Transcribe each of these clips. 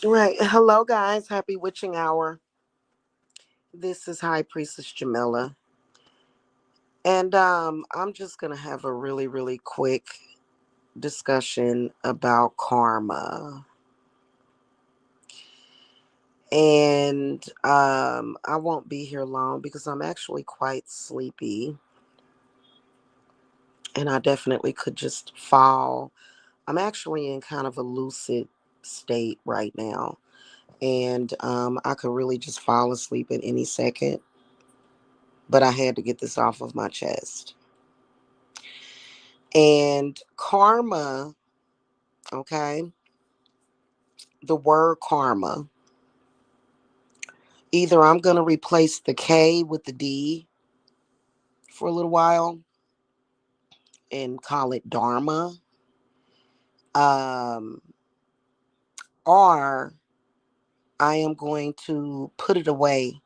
Right. Hello, guys. Happy witching hour. This is High Priestess Jamila. And I'm just going to have a really, really quick discussion about karma. And I won't be here long because I'm actually quite sleepy. And I definitely could just fall. I'm actually in kind of a lucid state right now. And I could really just fall asleep at any second. But I had to get this off of my chest. And karma, okay, the word karma, either I'm going to replace the K with the D for a little while and call it Dharma, um, or I am going to put it away,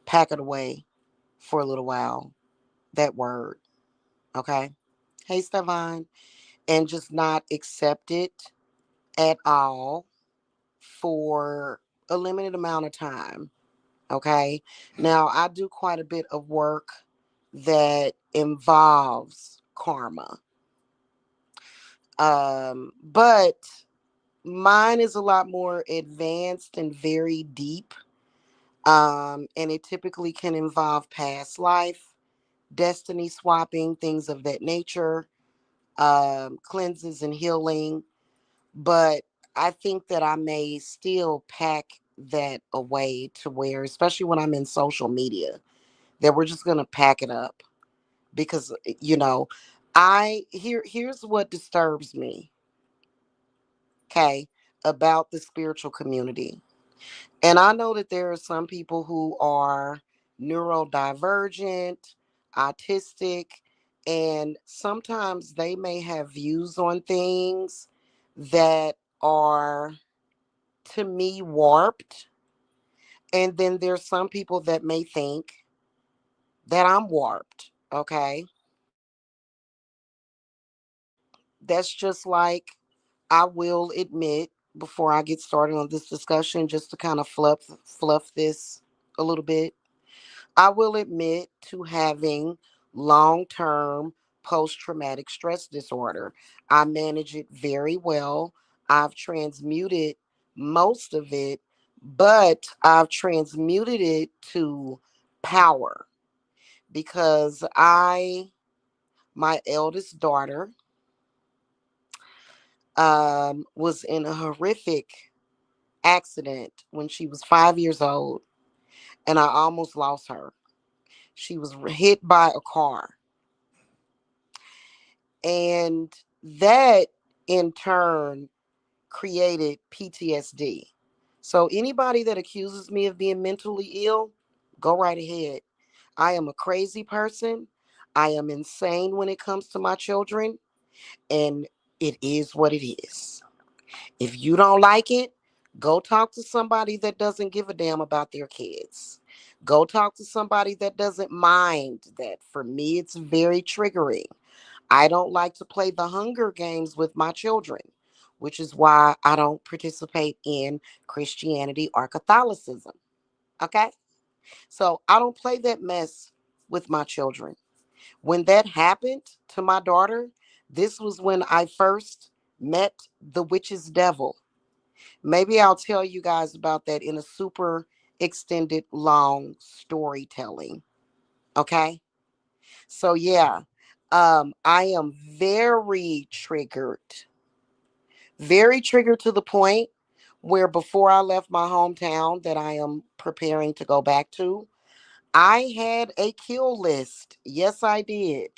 pack it away for a little while, that word, okay? Hey, Stefan, and just not accept it at all for a limited amount of time. Okay. Now, I do quite a bit of work that involves karma. But mine is a lot more advanced and very deep. And it typically can involve past life, destiny swapping, things of that nature, cleanses and healing. But I think that I may still pack that away to where, especially when I'm in social media, that we're just gonna pack it up because here's what disturbs me, okay, about the spiritual community. And I know that there are some people who are neurodivergent, autistic, and sometimes they may have views on things that are, to me, warped. And then there's some people that may think that I'm warped, okay? That's just like, I will admit, before I get started on this discussion, just to kind of fluff this a little bit, I will admit to having long-term post-traumatic stress disorder. I manage it very well. I've transmuted most of it, but I've transmuted it to power because my eldest daughter, was in a horrific accident when she was 5 years old, and I almost lost her. She was hit by a car, and that in turn created PTSD. So, anybody that accuses me of being mentally ill, go right ahead. I am a crazy person. I am insane when it comes to my children, and it is what it is. If you don't like it, go talk to somebody that doesn't give a damn about their kids. Go talk to somebody that doesn't mind that. For me, it's very triggering. I don't like to play the Hunger Games with my children, which is why I don't participate in Christianity or Catholicism. Okay? So I don't play that mess with my children. When that happened to my daughter, this was when I first met the witch's devil. Maybe I'll tell you guys about that in a super extended long storytelling. Okay? So yeah, I am very triggered to the point where before I left my hometown that I am preparing to go back to, I had a kill list. Yes, I did.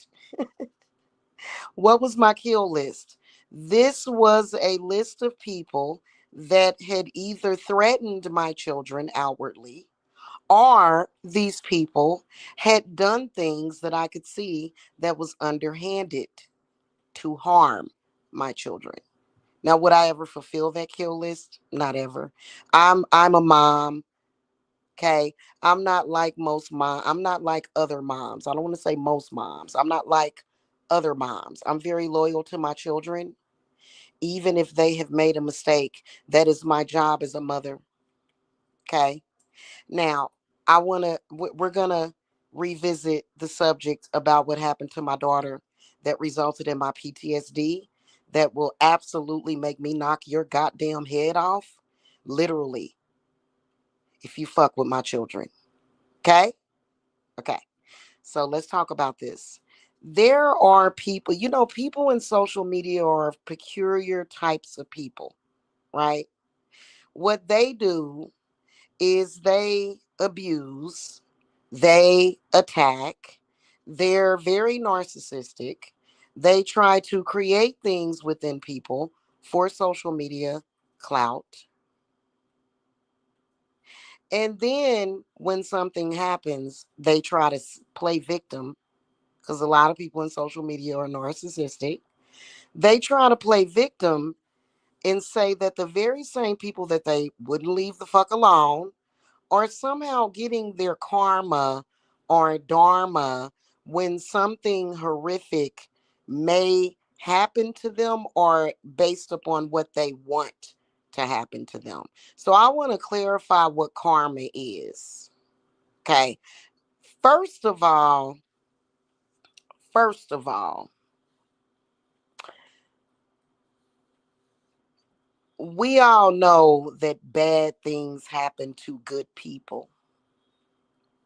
What was my kill list? This was a list of people that had either threatened my children outwardly, or these people had done things that I could see that was underhanded to harm my children. Now, would I ever fulfill that kill list? Not ever. I'm a mom. Okay. I'm not like other moms. I don't want to say most moms. I'm not like other moms. I'm very loyal to my children. even if they have made a mistake. That is my job as a mother. Okay. Now, we're going to revisit the subject about what happened to my daughter that resulted in my PTSD that will absolutely make me knock your goddamn head off, literally, if you fuck with my children. Okay? Okay. So let's talk about this. There are people, people in social media are peculiar types of people, right? What they do is they abuse, they attack, they're very narcissistic. They try to create things within people for social media clout. And then when something happens, they try to play victim because a lot of people in social media are narcissistic. They try to play victim and say that the very same people that they wouldn't leave the fuck alone are somehow getting their karma or dharma when something horrific may happen to them or based upon what they want to happen to them. So I want to clarify what karma is. Okay. First of all, first of all, we all know that bad things happen to good people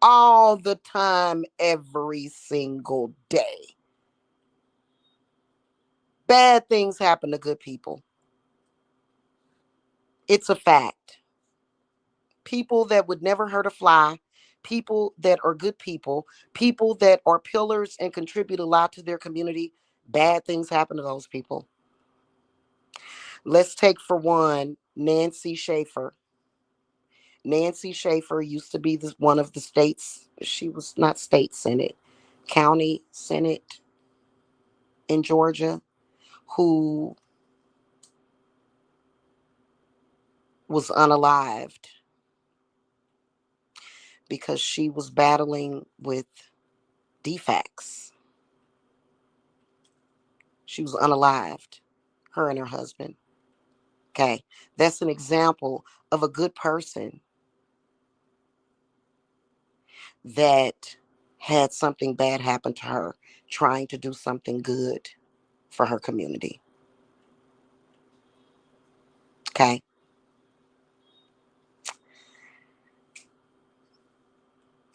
all the time, every single day. Bad things happen to good people. It's a fact. People that would never hurt a fly, people that are good people that are pillars and contribute a lot to their community, bad things happen to those people. Let's take for one Nancy Schaefer. Nancy Schaefer used to be one of the states, she was not state senate, county senate in Georgia, who was unalived because she was battling with defects. She was unalived, her and her husband. Okay, that's an example of a good person that had something bad happen to her, trying to do something good for her community. Okay,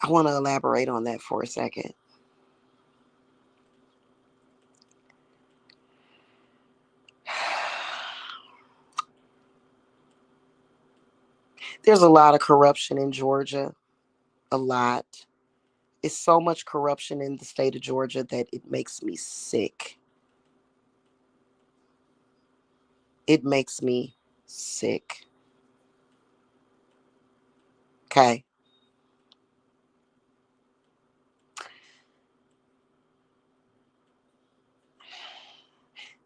I want to elaborate on that for a second. There's a lot of corruption in Georgia, a lot. It's so much corruption in the state of Georgia that it makes me sick. It makes me sick. Okay.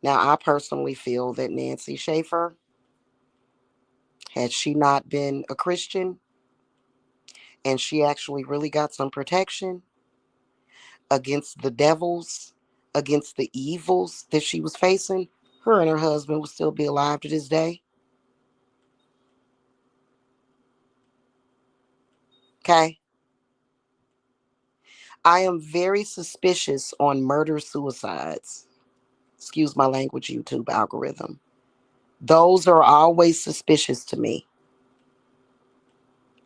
Now, I personally feel that Nancy Schaefer, had she not been a Christian and she actually really got some protection against the devils, against the evils that she was facing, her and her husband would still be alive to this day. Okay. I am very suspicious on murder suicides. Excuse my language, YouTube algorithm. Those are always suspicious to me.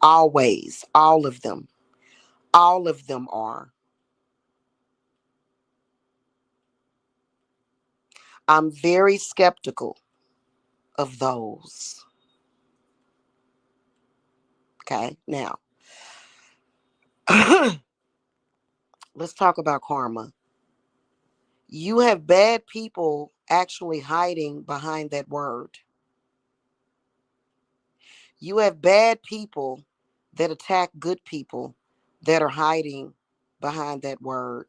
Always. All of them. All of them are. I'm very skeptical of those. Okay. Now, let's talk about karma. You have bad people actually hiding behind that word. You have bad people that attack good people that are hiding behind that word,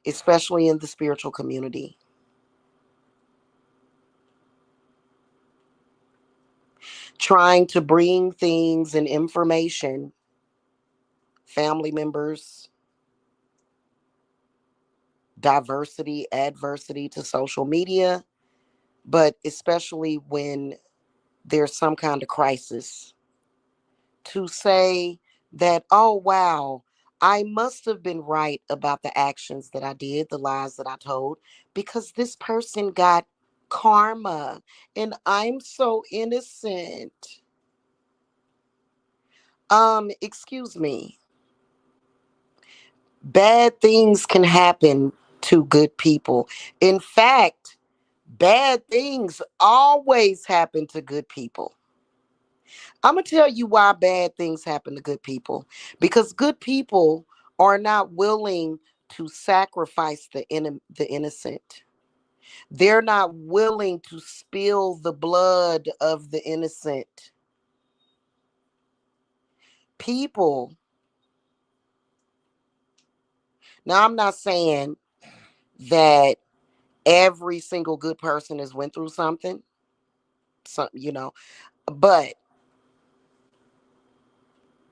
especially in the spiritual community. Trying to bring things and information, family members, diversity, adversity to social media but especially when there's some kind of crisis, to say that, oh, wow, I must have been right about the actions that I did, the lies that I told, because this person got karma and I'm so innocent. Excuse me. Bad things can happen to good people. In fact, bad things always happen to good people. I'm going to tell you why bad things happen to good people. Because good people are not willing to sacrifice the innocent. They're not willing to spill the blood of the innocent. People, now I'm not saying that every single good person has went through something, but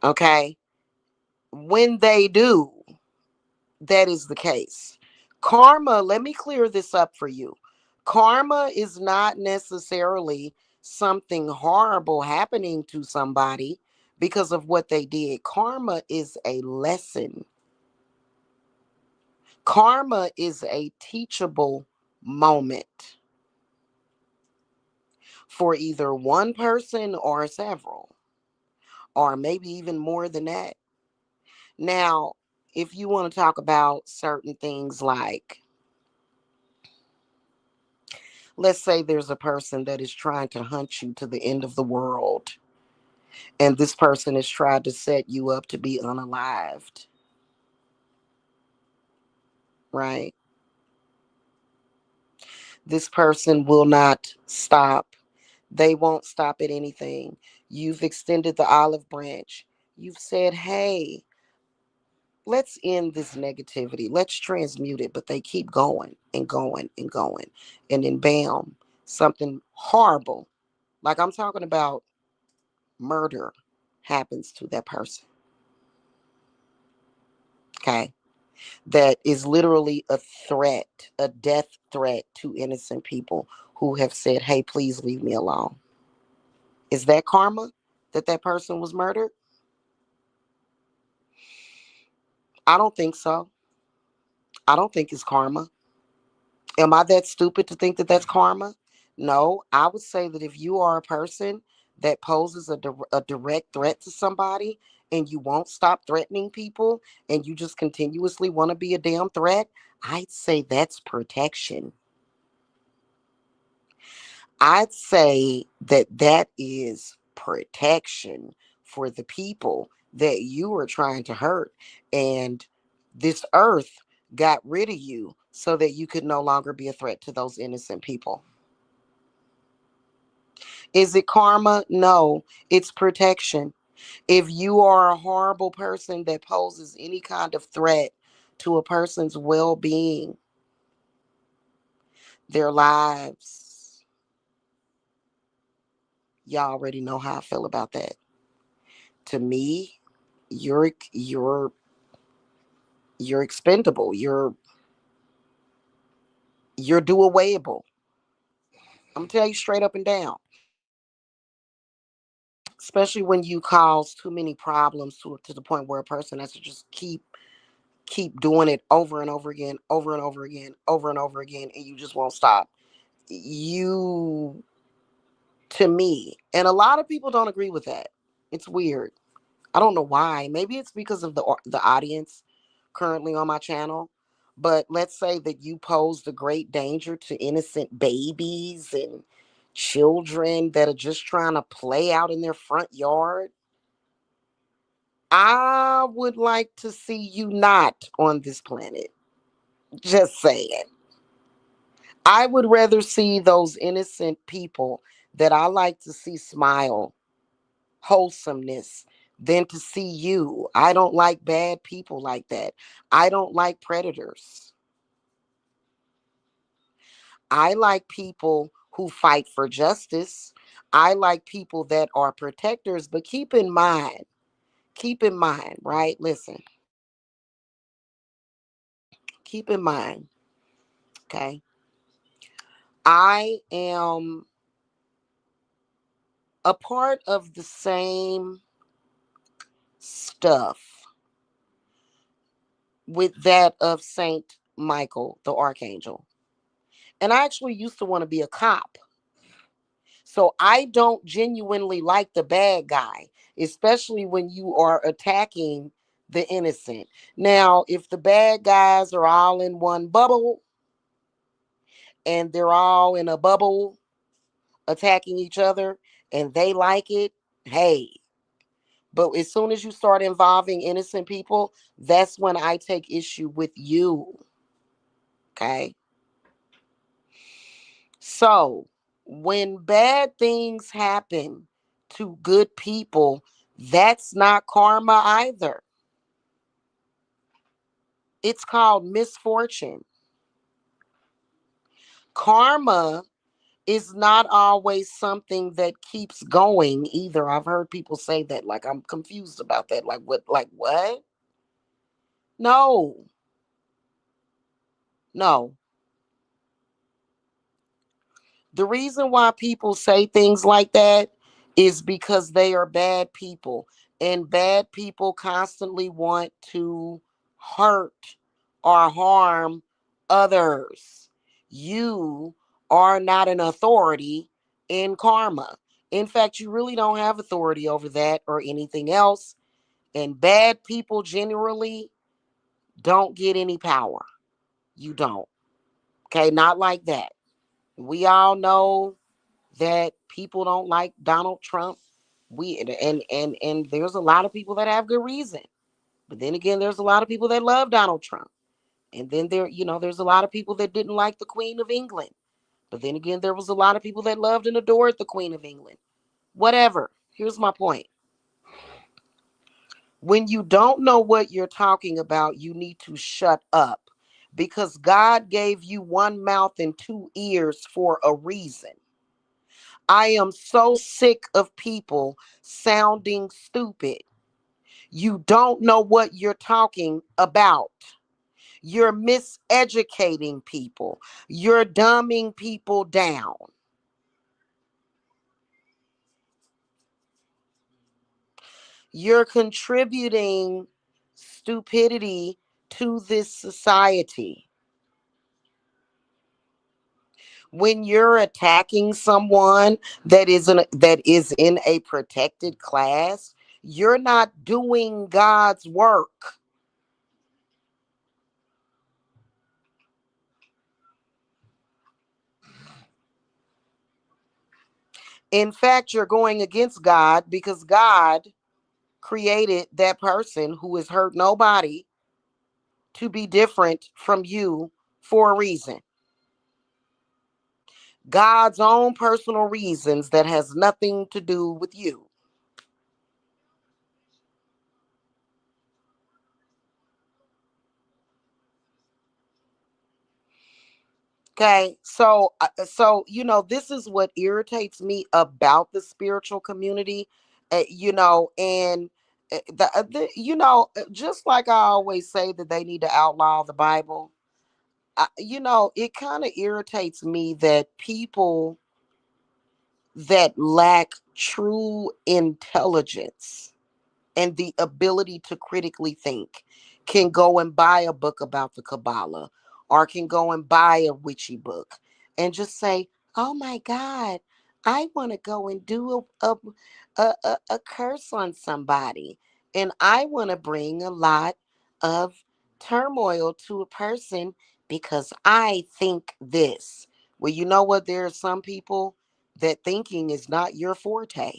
okay, when they do, that is the case. Karma, let me clear this up for you. Karma is not necessarily something horrible happening to somebody because of what they did. Karma is a lesson. Karma is a teachable moment for either one person or several, or maybe even more than that. Now, if you want to talk about certain things like, let's say there's a person that is trying to hunt you to the end of the world, and this person has tried to set you up to be unalived, right? This person will not stop. They won't stop at anything. You've extended the olive branch. You've said, hey, let's end this negativity. Let's transmute it. But they keep going and going and going. And then, bam, something horrible, like I'm talking about murder, happens to that person. Okay. That is literally a threat, a death threat to innocent people who have said, hey, please leave me alone. Is that karma that that person was murdered? I don't think so. I don't think it's karma. Am I that stupid to think that that's karma? No, I would say that if you are a person that poses a direct threat to somebody and you won't stop threatening people and you just continuously want to be a damn threat, I'd say that's protection. I'd say that that is protection for the people that you are trying to hurt. And this earth got rid of you so that you could no longer be a threat to those innocent people. Is it karma? No, it's protection. If you are a horrible person that poses any kind of threat to a person's well being, their lives, y'all already know how I feel about that. To me, you're expendable. You're doawayable. I'm gonna tell you straight up and down. Especially when you cause too many problems to the point where a person has to just keep doing it over and over again, over and over again, over and over again, and you just won't stop. You, to me, and a lot of people don't agree with that. It's weird. I don't know why. Maybe it's because of the audience currently on my channel. But let's say that you posed a great danger to innocent babies and children that are just trying to play out in their front yard. I would like to see you not on this planet. Just saying. I would rather see those innocent people that I like to see smile, wholesomeness, than to see you. I don't like bad people like that. I don't like predators. I like people who fight for justice. I like people that are protectors, but keep in mind, right? Listen, keep in mind, okay? I am a part of the same stuff with that of Saint Michael, the archangel. And I actually used to want to be a cop. So I don't genuinely like the bad guy, especially when you are attacking the innocent. Now, if the bad guys are all in one bubble and they're all in a bubble attacking each other and they like it, hey. But as soon as you start involving innocent people, that's when I take issue with you. Okay. So when bad things happen to good people, that's not karma either. It's called misfortune. Karma is not always something that keeps going either. I've heard people say that. Like, I'm confused about that. Like, what? Like, what? No, no. The reason why people say things like that is because they are bad people. And bad people constantly want to hurt or harm others. You are not an authority in karma. In fact, you really don't have authority over that or anything else. And bad people generally don't get any power. You don't. Okay, not like that. We all know that people don't like Donald Trump. And there's a lot of people that have good reason. But then again, there's a lot of people that love Donald Trump. And then there's a lot of people that didn't like the Queen of England. But then again, there was a lot of people that loved and adored the Queen of England. Whatever. Here's my point. When you don't know what you're talking about, you need to shut up because God gave you one mouth and two ears for a reason. I am so sick of people sounding stupid. You don't know what you're talking about. You're miseducating people. You're dumbing people down. You're contributing stupidity to this society. When you're attacking someone that is in a protected class, you're not doing God's work. In fact, you're going against God because God created that person who has hurt nobody to be different from you for a reason. God's own personal reasons that has nothing to do with you. Okay, this is what irritates me about the spiritual community, and just like I always say that they need to outlaw the Bible. It kind of irritates me that people that lack true intelligence and the ability to critically think can go and buy a book about the Kabbalah or can go and buy a witchy book and just say, oh my God, I want to go and do a curse on somebody. And I want to bring a lot of turmoil to a person because I think this. Well, you know what? There are some people that thinking is not your forte.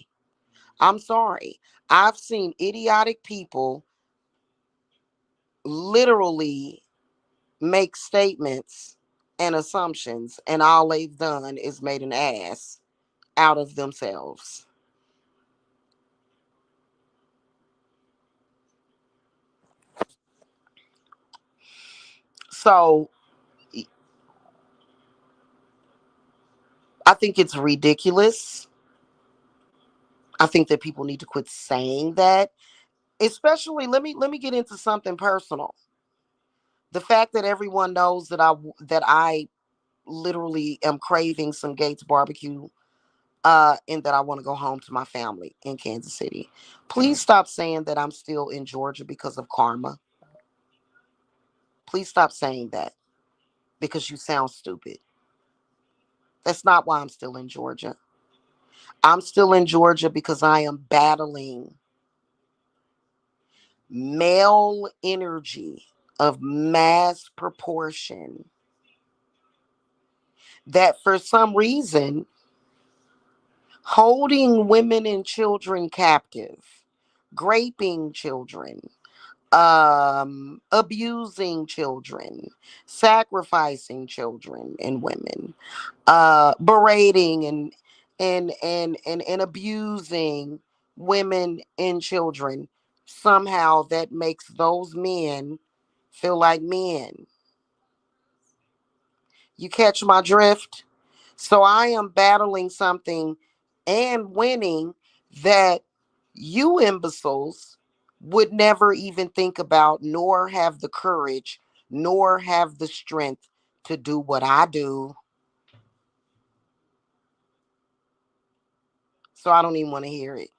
I'm sorry. I've seen idiotic people literally make statements and assumptions, and all they've done is made an ass out of themselves. So I think it's ridiculous. I think that people need to quit saying that. Especially, let me get into something personal. The fact that everyone knows that I literally am craving some Gates barbecue, and that I want to go home to my family in Kansas City. Please stop saying that I'm still in Georgia because of karma. Please stop saying that because you sound stupid. That's not why I'm still in Georgia. I'm still in Georgia because I am battling male energy of mass proportion that for some reason holding women and children captive, raping children, abusing children, sacrificing children and women, berating and abusing women and children. Somehow that makes those men feel like men. You catch my drift? So I am battling something and winning that you imbeciles would never even think about, nor have the courage, nor have the strength to do what I do. So I don't even want to hear it.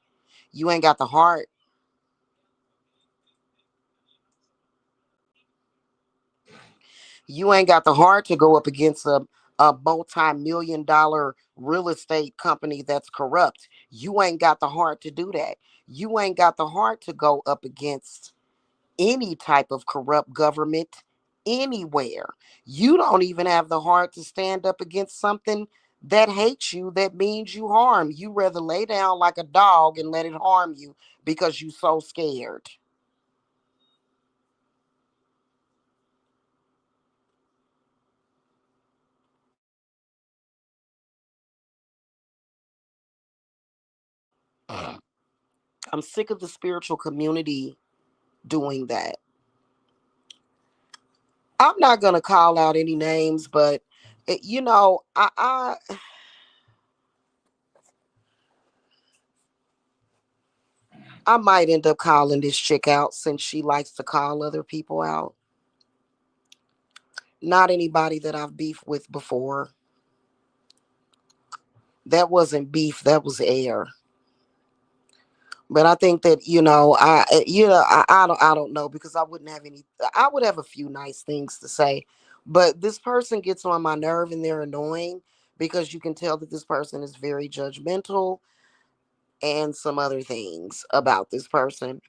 You ain't got the heart. You ain't got the heart to go up against a multi-million dollar real estate company that's corrupt. You ain't got the heart to do that. You ain't got the heart to go up against any type of corrupt government anywhere. You don't even have the heart to stand up against something that hates you, that means you harm. You rather lay down like a dog and let it harm you because you so scared. I'm sick of the spiritual community doing that. I'm not gonna call out any names, but I might end up calling this chick out since she likes to call other people out. Not anybody that I've beefed with before. That wasn't beef, that was air. But I think that I don't know because I wouldn't have any. I would have a few nice things to say, but this person gets on my nerve and they're annoying because you can tell that this person is very judgmental and some other things about this person.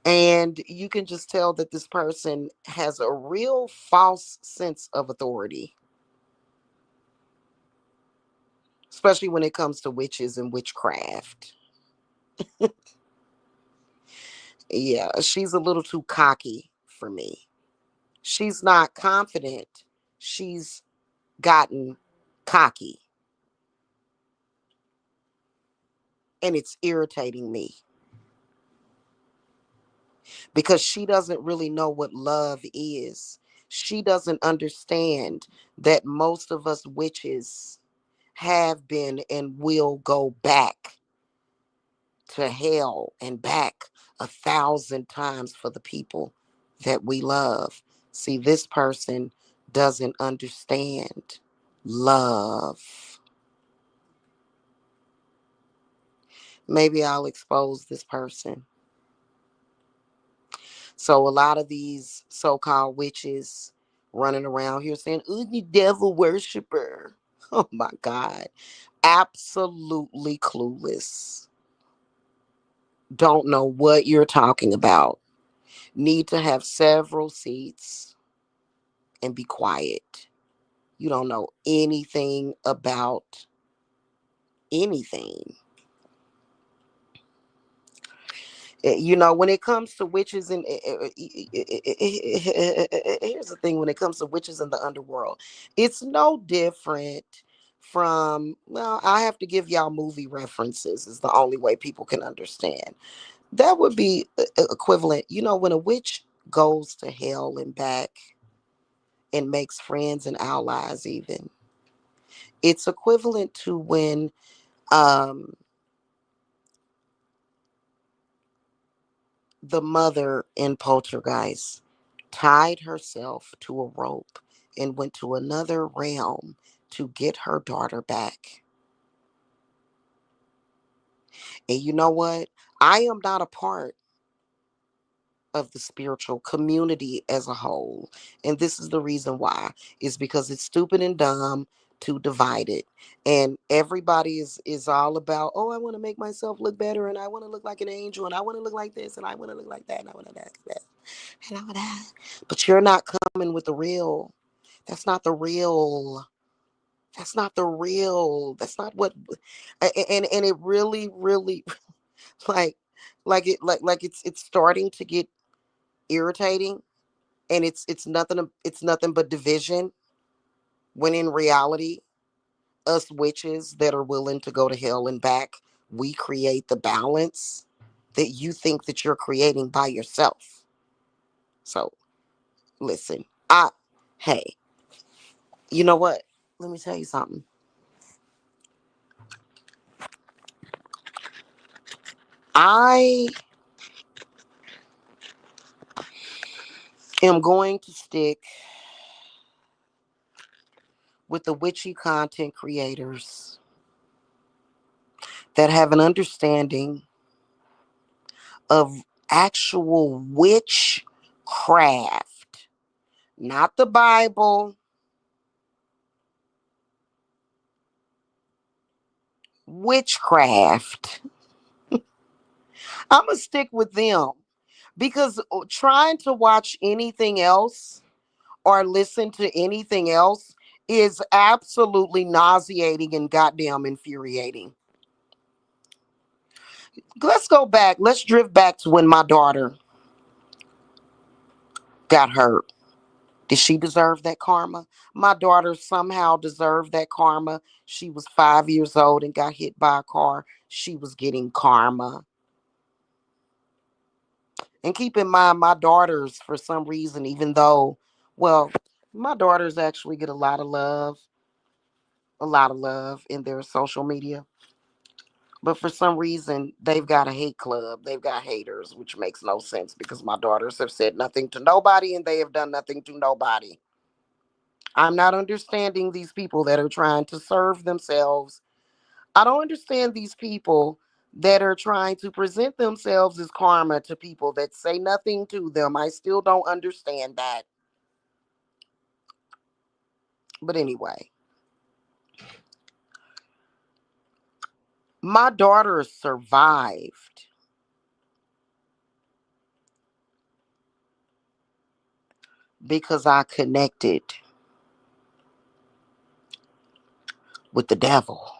And you can just tell that this person has a real false sense of authority, especially when it comes to witches and witchcraft. Yeah, she's a little too cocky for me. She's not confident. She's gotten cocky, and it's irritating me because she doesn't really know what love is. She doesn't understand that most of us witches have been and will go back to hell and back 1,000 times for the people that we love. See, this person doesn't understand love. Maybe I'll expose this person. So a lot of these so-called witches running around here saying, "Ooh, you devil worshiper." Oh my God. Absolutely clueless. Don't know what you're talking about. Need to have several seats and be quiet. You don't know anything about anything. When it comes to witches and here's the thing, when it comes to witches in the underworld, it's no different from, well, I have to give y'all movie references is the only way people can understand. That would be equivalent, when a witch goes to hell and back and makes friends and allies even. It's equivalent to when um the mother in Poltergeist tied herself to a rope and went to another realm to get her daughter back. And you know what? I am not a part of the spiritual community as a whole. And this is the reason why. Is because it's stupid and dumb to divide it. And everybody is all about, oh, I want to make myself look better and I want to look like an angel and I want to look like this and I want to look like that and I want to look like that. And I want that. But you're not coming with the real. That's not the real. That's not the real. That's not what and it really like it's starting to get irritating, and it's nothing but division, when in reality, us witches that are willing to go to hell and back, we create the balance that you think that you're creating by yourself. So listen, hey, you know what, let me tell you something. I am going to stick with the witchy content creators that have an understanding of actual witchcraft, not the Bible, witchcraft. I'm going to stick with them because trying to watch anything else or listen to anything else is absolutely nauseating and goddamn infuriating. Let's go back. Let's drift back to when my daughter got hurt. Did she deserve that karma? My daughter somehow deserved that karma. She was 5 years old and got hit by a car. She was getting karma. And keep in mind, my daughters, for some reason, even though, well, my daughters actually get a lot of love in their social media. But for some reason, they've got a hate club. They've got haters, which makes no sense because my daughters have said nothing to nobody and they have done nothing to nobody. I'm not understanding these people that are trying to serve themselves. I don't understand these people that are trying to present themselves as karma to people that say nothing to them. I still don't understand that. But anyway, my daughter survived because I connected with the devil.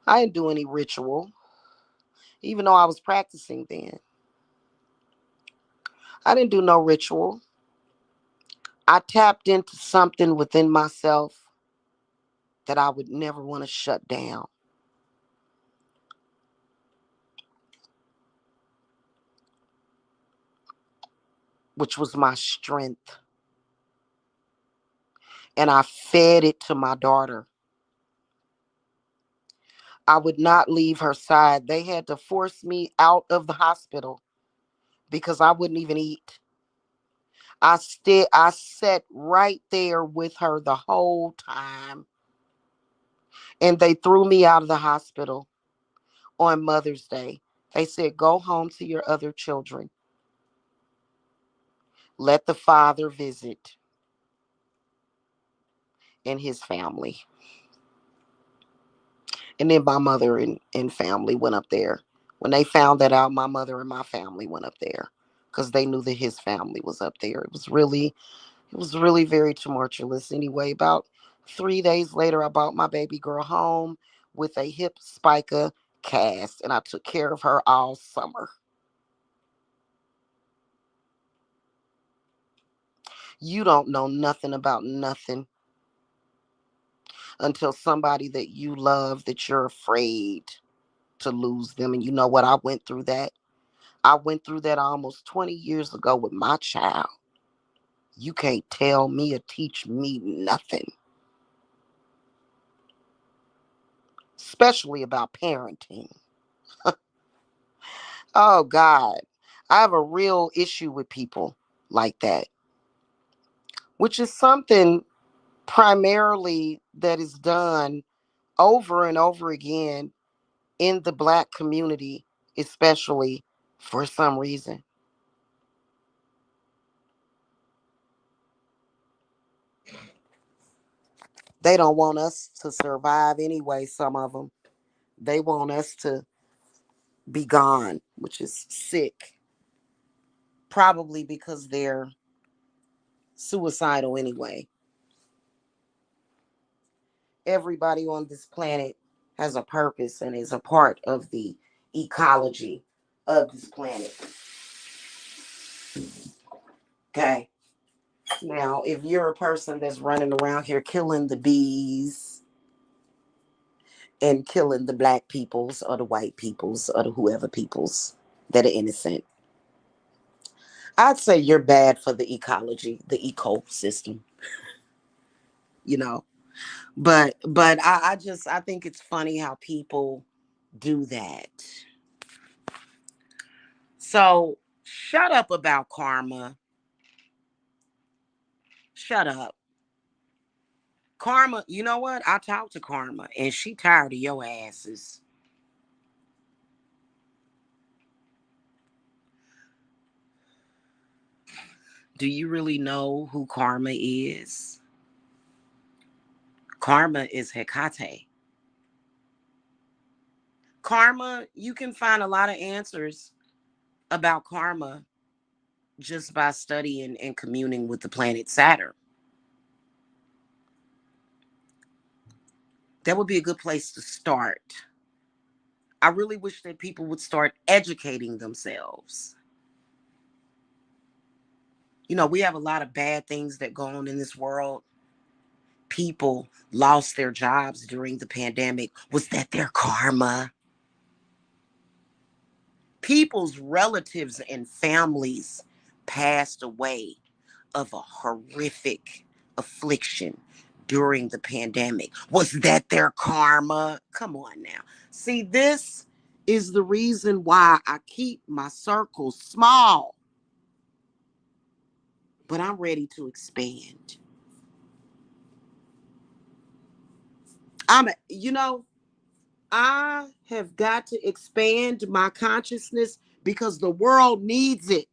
I didn't do any ritual, even though I was practicing then. I didn't do no ritual. I tapped into something within myself that I would never want to shut down, which was my strength. And I fed it to my daughter. I would not leave her side. They had to force me out of the hospital because I wouldn't even eat. I sat right there with her the whole time. And they threw me out of the hospital on Mother's Day. They said, go home to your other children. Let the father visit and his family. And then my mother and family went up there. When they found that out, my mother and my family went up there because they knew that his family was up there. It was really very tumultuous. Anyway, about 3 days later, I brought my baby girl home with a hip spica cast, and I took care of her all summer. You don't know nothing about nothing until somebody that you love, that you're afraid to lose them. And you know what? I went through that. I went through that almost 20 years ago with my child. You can't tell me or teach me nothing, especially about parenting. Oh, God. I have a real issue with people like that. which is something primarily that is done over and over again in the Black community, especially for some reason. They don't want us to survive anyway, some of them. They want us to be gone, which is sick. Probably because they're suicidal anyway. Everybody on this planet has a purpose and is a part of the ecology of this planet. Okay. Now, if you're a person that's running around here killing the bees and killing the black peoples or the white peoples or the whoever peoples that are innocent, I'd say you're bad for the ecology, the ecosystem, you know. But I think it's funny how people do that. So shut up about karma. Shut up. Karma, you know what? I talked to Karma and she tired of your asses. Do you really know who Karma is? Karma is Hecate. Karma, you can find a lot of answers about karma just by studying and communing with the planet Saturn. That would be a good place to start. I really wish that people would start educating themselves. You know, we have a lot of bad things that go on in this world. People lost their jobs during the pandemic. Was that their karma? People's relatives and families passed away of a horrific affliction during the pandemic. Was that their karma? Come on now. See, this is the reason why I keep my circle small, but I'm ready to expand. You know, I have got to expand my consciousness because the world needs it.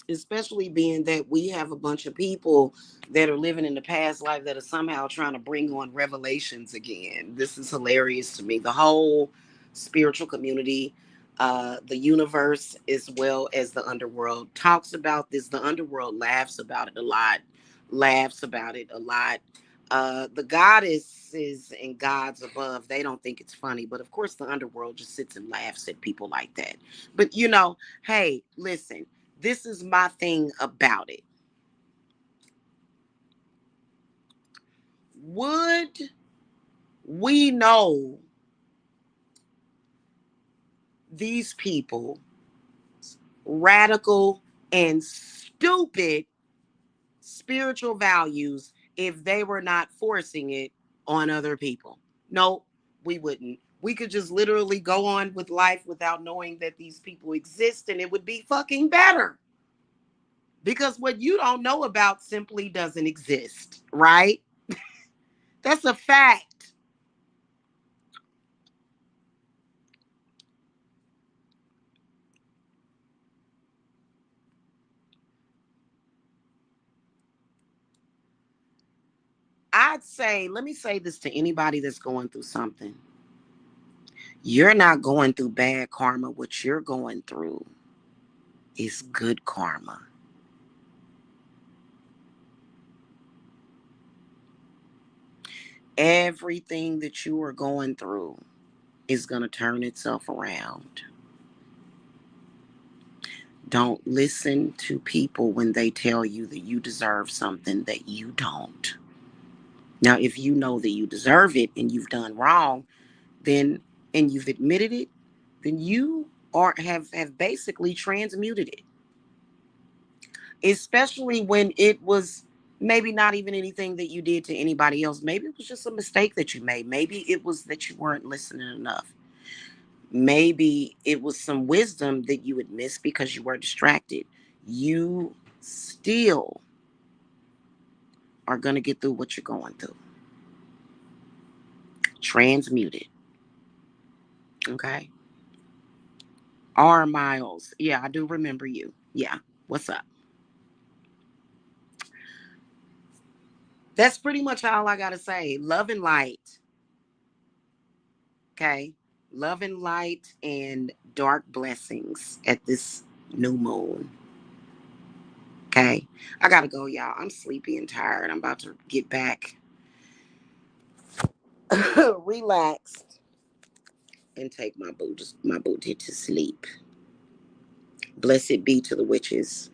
Especially being that we have a bunch of people that are living in the past life that are somehow trying to bring on revelations again. This is hilarious to me. The whole spiritual community, the universe, as well as the underworld, talks about this. The underworld laughs about it a lot, laughs about it a lot. The goddesses and gods above, they don't think it's funny. But of course, the underworld just sits and laughs at people like that. But you know, hey, listen, this is my thing about it. Would we know these people radical and stupid spiritual values if they were not forcing it on other people? No, we wouldn't. We could just literally go on with life without knowing that these people exist and it would be fucking better. Because what you don't know about simply doesn't exist, right? That's a fact. I'd say, let me say this to anybody that's going through something. You're not going through bad karma. What you're going through is good karma. Everything that you are going through is going to turn itself around. Don't listen to people when they tell you that you deserve something that you don't. Now, if you know that you deserve it and you've done wrong, then, and you've admitted it, then you or have basically transmuted it, especially when it was maybe not even anything that you did to anybody else. Maybe it was just a mistake that you made. Maybe it was that you weren't listening enough. Maybe it was some wisdom that you had missed because you were distracted. You still are going to get through what you're going through. Transmute it. Okay. R. Miles. Yeah, I do remember you. Yeah. What's up? That's pretty much all I got to say. Love and light. Okay. Love and light and dark blessings at this new moon. Okay. I got to go, y'all. I'm sleepy and tired. I'm about to get back relaxed and take my booty to sleep. Blessed be to the witches.